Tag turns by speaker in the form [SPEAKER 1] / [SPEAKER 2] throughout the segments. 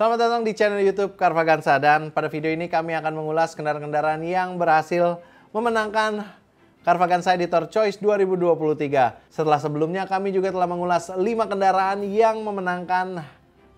[SPEAKER 1] Selamat datang di channel YouTube Carvaganza, dan pada video ini kami akan mengulas kendaraan-kendaraan yang berhasil memenangkan Carvaganza Editor Choice 2023. Setelah sebelumnya kami juga telah mengulas 5 kendaraan yang memenangkan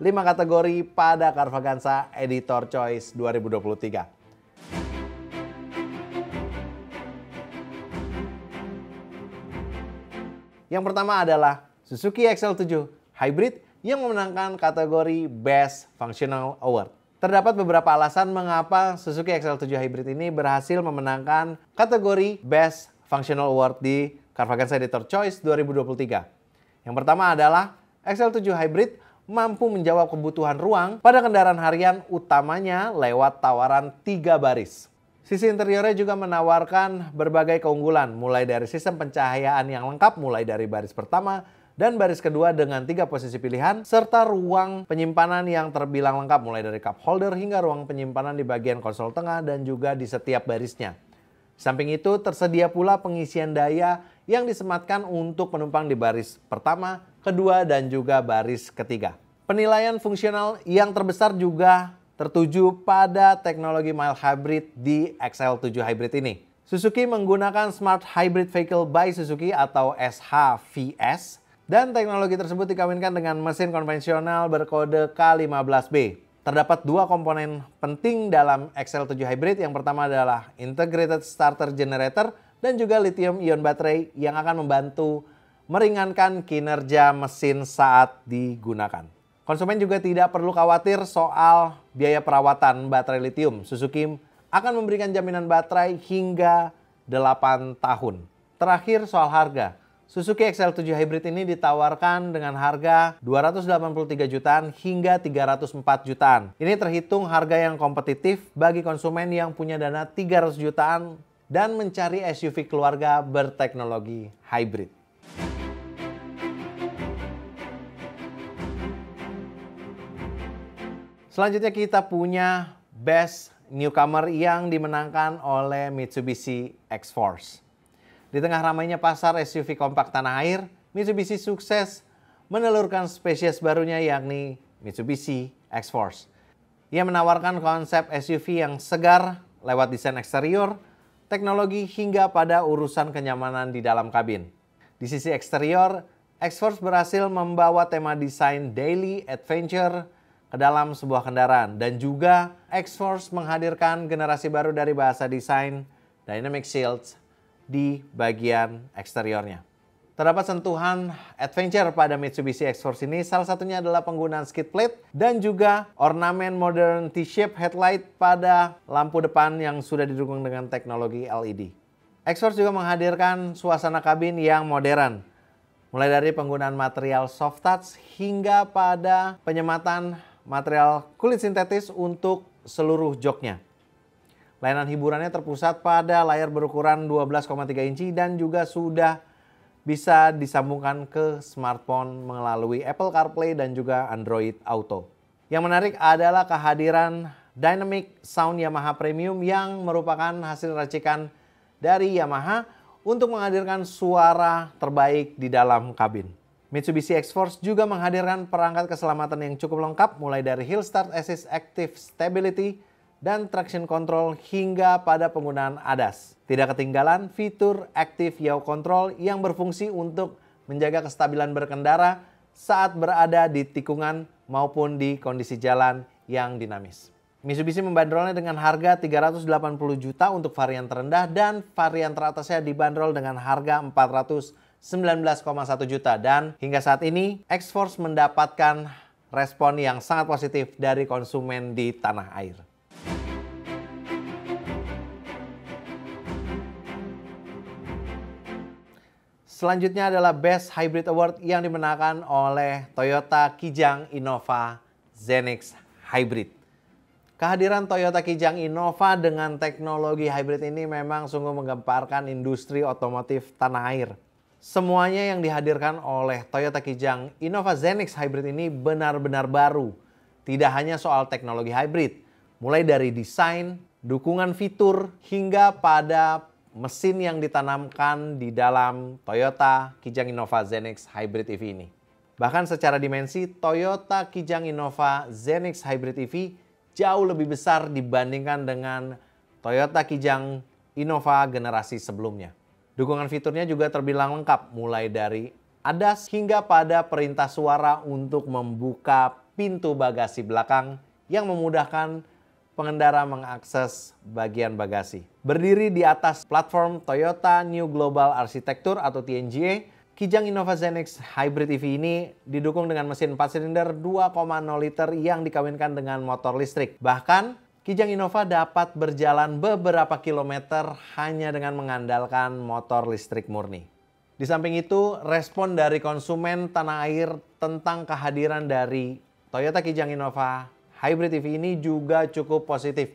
[SPEAKER 1] 5 kategori pada Carvaganza Editor Choice 2023. Yang pertama adalah Suzuki XL7 Hybrid yang memenangkan kategori Best Functional Award. Terdapat beberapa alasan mengapa Suzuki XL7 Hybrid ini berhasil memenangkan kategori Best Functional Award di Carvaganza Editor Choice 2023. Yang pertama adalah XL7 Hybrid mampu menjawab kebutuhan ruang pada kendaraan harian, utamanya lewat tawaran 3 baris. Sisi interiornya juga menawarkan berbagai keunggulan, mulai dari sistem pencahayaan yang lengkap mulai dari baris pertama dan baris kedua dengan 3 posisi pilihan, serta ruang penyimpanan yang terbilang lengkap mulai dari cup holder hingga ruang penyimpanan di bagian konsol tengah dan juga di setiap barisnya. Samping itu tersedia pula pengisian daya yang disematkan untuk penumpang di baris pertama, kedua, dan juga baris ketiga. Penilaian fungsional yang terbesar juga tertuju pada teknologi mild hybrid di XL7 Hybrid ini. Suzuki menggunakan Smart Hybrid Vehicle by Suzuki atau SHVS, dan teknologi tersebut dikawinkan dengan mesin konvensional berkode K15B. Terdapat 2 komponen penting dalam XL7 Hybrid. Yang pertama adalah Integrated Starter Generator dan juga lithium-ion baterai yang akan membantu meringankan kinerja mesin saat digunakan. Konsumen juga tidak perlu khawatir soal biaya perawatan baterai lithium. Suzuki akan memberikan jaminan baterai hingga 8 tahun. Terakhir soal harga. Suzuki XL7 Hybrid ini ditawarkan dengan harga 283 jutaan hingga 304 jutaan. Ini terhitung harga yang kompetitif bagi konsumen yang punya dana 300 jutaan dan mencari SUV keluarga berteknologi hybrid. Selanjutnya kita punya Best Newcomer yang dimenangkan oleh Mitsubishi X-Force. Di tengah ramainya pasar SUV kompak tanah air, Mitsubishi sukses menelurkan spesies barunya yakni Mitsubishi X-Force. Ia menawarkan konsep SUV yang segar lewat desain eksterior, teknologi hingga pada urusan kenyamanan di dalam kabin. Di sisi eksterior, X-Force berhasil membawa tema desain daily adventure ke dalam sebuah kendaraan, dan juga X-Force menghadirkan generasi baru dari bahasa desain Dynamic Shields di bagian eksteriornya. Terdapat sentuhan adventure pada Mitsubishi X-Force ini, salah satunya adalah penggunaan skid plate dan juga ornamen modern T-shape headlight pada lampu depan yang sudah didukung dengan teknologi LED. X-Force juga menghadirkan suasana kabin yang modern, mulai dari penggunaan material soft touch hingga pada penyematan material kulit sintetis untuk seluruh joknya. Layanan hiburannya terpusat pada layar berukuran 12,3 inci dan juga sudah bisa disambungkan ke smartphone melalui Apple CarPlay dan juga Android Auto. Yang menarik adalah kehadiran Dynamic Sound Yamaha Premium yang merupakan hasil racikan dari Yamaha untuk menghadirkan suara terbaik di dalam kabin. Mitsubishi X-Force juga menghadirkan perangkat keselamatan yang cukup lengkap mulai dari Hill Start Assist Active Stability dan traction control hingga pada penggunaan ADAS. Tidak ketinggalan fitur Active Yaw Control yang berfungsi untuk menjaga kestabilan berkendara saat berada di tikungan maupun di kondisi jalan yang dinamis. Mitsubishi membandrolnya dengan harga 380 juta untuk varian terendah, dan varian teratasnya dibanderol dengan harga 419,1 juta. Dan hingga saat ini X-Force mendapatkan respon yang sangat positif dari konsumen di tanah air. Selanjutnya adalah Best Hybrid Award yang dimenangkan oleh Toyota Kijang Innova Zenix Hybrid. Kehadiran Toyota Kijang Innova dengan teknologi hybrid ini memang sungguh menggemparkan industri otomotif tanah air. Semuanya yang dihadirkan oleh Toyota Kijang Innova Zenix Hybrid ini benar-benar baru. Tidak hanya soal teknologi hybrid, mulai dari desain, dukungan fitur, hingga pada mesin yang ditanamkan di dalam Toyota Kijang Innova Zenix Hybrid EV ini. Bahkan secara dimensi, Toyota Kijang Innova Zenix Hybrid EV jauh lebih besar dibandingkan dengan Toyota Kijang Innova generasi sebelumnya. Dukungan fiturnya juga terbilang lengkap, mulai dari ADAS hingga pada perintah suara untuk membuka pintu bagasi belakang yang memudahkan pengendara mengakses bagian bagasi. Berdiri di atas platform Toyota New Global Architecture atau TNGA, Kijang Innova Zenix Hybrid EV ini didukung dengan mesin 4 silinder 2,0 liter yang dikawinkan dengan motor listrik. Bahkan, Kijang Innova dapat berjalan beberapa kilometer hanya dengan mengandalkan motor listrik murni. Di samping itu, respon dari konsumen tanah air tentang kehadiran dari Toyota Kijang Innova Hybrid EV ini juga cukup positif.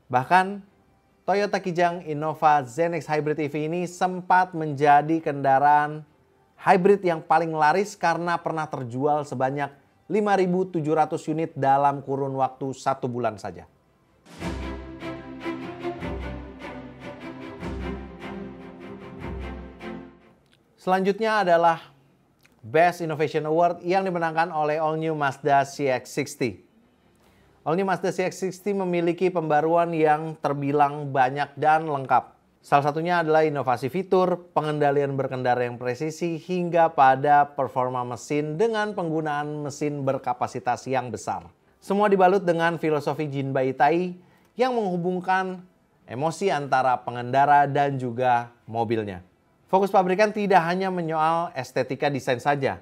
[SPEAKER 1] Bahkan, Toyota Kijang Innova Zenix Hybrid EV ini sempat menjadi kendaraan hybrid yang paling laris karena pernah terjual sebanyak 5.700 unit dalam kurun waktu 1 bulan saja. Selanjutnya adalah Best Innovation Award yang dimenangkan oleh All New Mazda CX-60. All New Mazda CX-60 memiliki pembaruan yang terbilang banyak dan lengkap. Salah satunya adalah inovasi fitur, pengendalian berkendara yang presisi, hingga pada performa mesin dengan penggunaan mesin berkapasitas yang besar. Semua dibalut dengan filosofi Jinbei Tai yang menghubungkan emosi antara pengendara dan juga mobilnya. Fokus pabrikan tidak hanya menyoal estetika desain saja,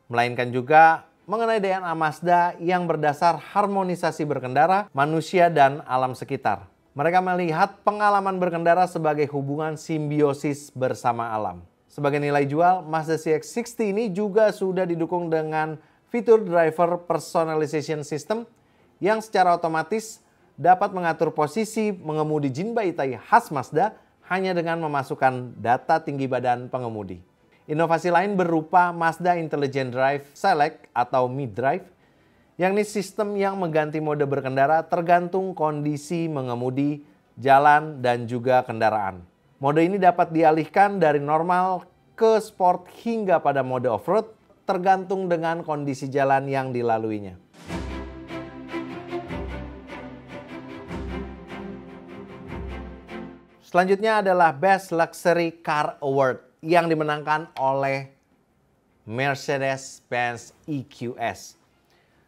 [SPEAKER 1] melainkan juga mengenai DNA Mazda yang berdasar harmonisasi berkendara, manusia, dan alam sekitar. Mereka melihat pengalaman berkendara sebagai hubungan simbiosis bersama alam. Sebagai nilai jual, Mazda CX-60 ini juga sudah didukung dengan fitur driver personalization system yang secara otomatis dapat mengatur posisi mengemudi Jinbei Tai khas Mazda hanya dengan memasukkan data tinggi badan pengemudi. Inovasi lain berupa Mazda Intelligent Drive Select atau Mid Drive, yakni sistem yang mengganti mode berkendara tergantung kondisi mengemudi, jalan, dan juga kendaraan. Mode ini dapat dialihkan dari normal ke sport hingga pada mode off-road, tergantung dengan kondisi jalan yang dilaluinya. Selanjutnya adalah Best Luxury Car Award yang dimenangkan oleh Mercedes-Benz EQS.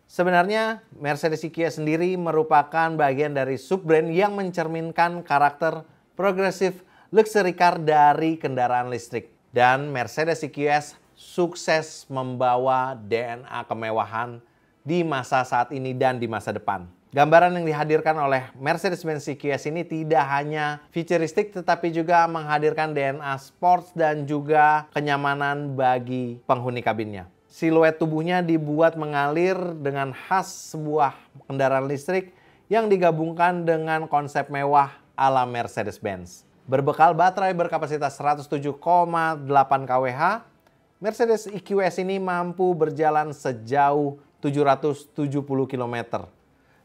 [SPEAKER 1] Sebenarnya, Mercedes EQS sendiri merupakan bagian dari sub-brand yang mencerminkan karakter progresif luxury car dari kendaraan listrik. Dan Mercedes EQS sukses membawa DNA kemewahan di masa saat ini dan di masa depan. Gambaran yang dihadirkan oleh Mercedes-Benz EQS ini tidak hanya futuristik tetapi juga menghadirkan DNA sports dan juga kenyamanan bagi penghuni kabinnya. Siluet tubuhnya dibuat mengalir dengan khas sebuah kendaraan listrik yang digabungkan dengan konsep mewah ala Mercedes-Benz. Berbekal baterai berkapasitas 107,8 kWh, Mercedes EQS ini mampu berjalan sejauh 770 km.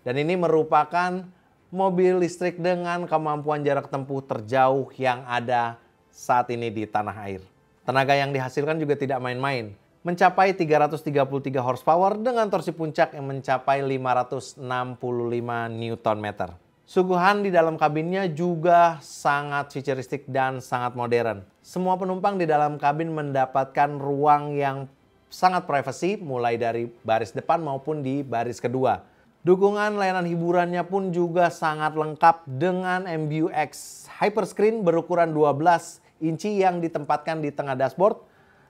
[SPEAKER 1] Dan ini merupakan mobil listrik dengan kemampuan jarak tempuh terjauh yang ada saat ini di tanah air. Tenaga yang dihasilkan juga tidak main-main. Mencapai 333 horsepower dengan torsi puncak yang mencapai 565 Nm. Suguhan di dalam kabinnya juga sangat futuristik dan sangat modern. Semua penumpang di dalam kabin mendapatkan ruang yang sangat privasi mulai dari baris depan maupun di baris kedua. Dukungan layanan hiburannya pun juga sangat lengkap dengan MBUX Hyperscreen berukuran 12 inci yang ditempatkan di tengah dashboard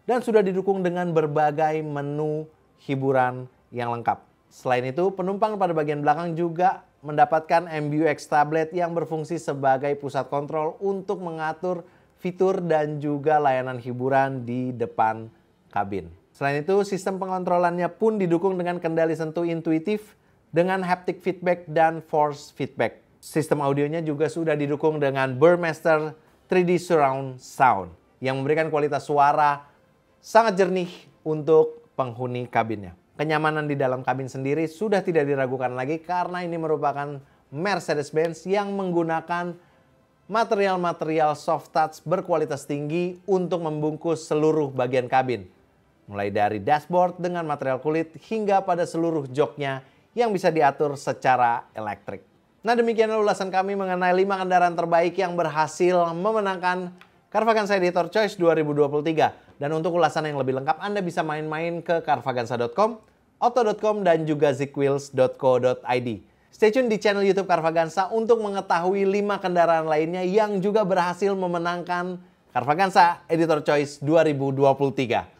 [SPEAKER 1] dan sudah didukung dengan berbagai menu hiburan yang lengkap. Selain itu, penumpang pada bagian belakang juga mendapatkan MBUX tablet yang berfungsi sebagai pusat kontrol untuk mengatur fitur dan juga layanan hiburan di depan kabin. Selain itu, sistem pengontrolannya pun didukung dengan kendali sentuh intuitif dengan haptic feedback dan force feedback. Sistem audionya juga sudah didukung dengan Burmester 3D Surround Sound yang memberikan kualitas suara sangat jernih untuk penghuni kabinnya. Kenyamanan di dalam kabin sendiri sudah tidak diragukan lagi karena ini merupakan Mercedes-Benz yang menggunakan material-material soft touch berkualitas tinggi untuk membungkus seluruh bagian kabin. Mulai dari dashboard dengan material kulit hingga pada seluruh joknya yang bisa diatur secara elektrik. Nah, demikianlah ulasan kami mengenai 5 kendaraan terbaik yang berhasil memenangkan Carvaganza Editor Choice 2023. Dan untuk ulasan yang lebih lengkap, Anda bisa main-main ke carvaganza.com, auto.com, dan juga zickwheels.co.id. Stay tune di channel YouTube Carvaganza untuk mengetahui 5 kendaraan lainnya yang juga berhasil memenangkan Carvaganza Editor Choice 2023.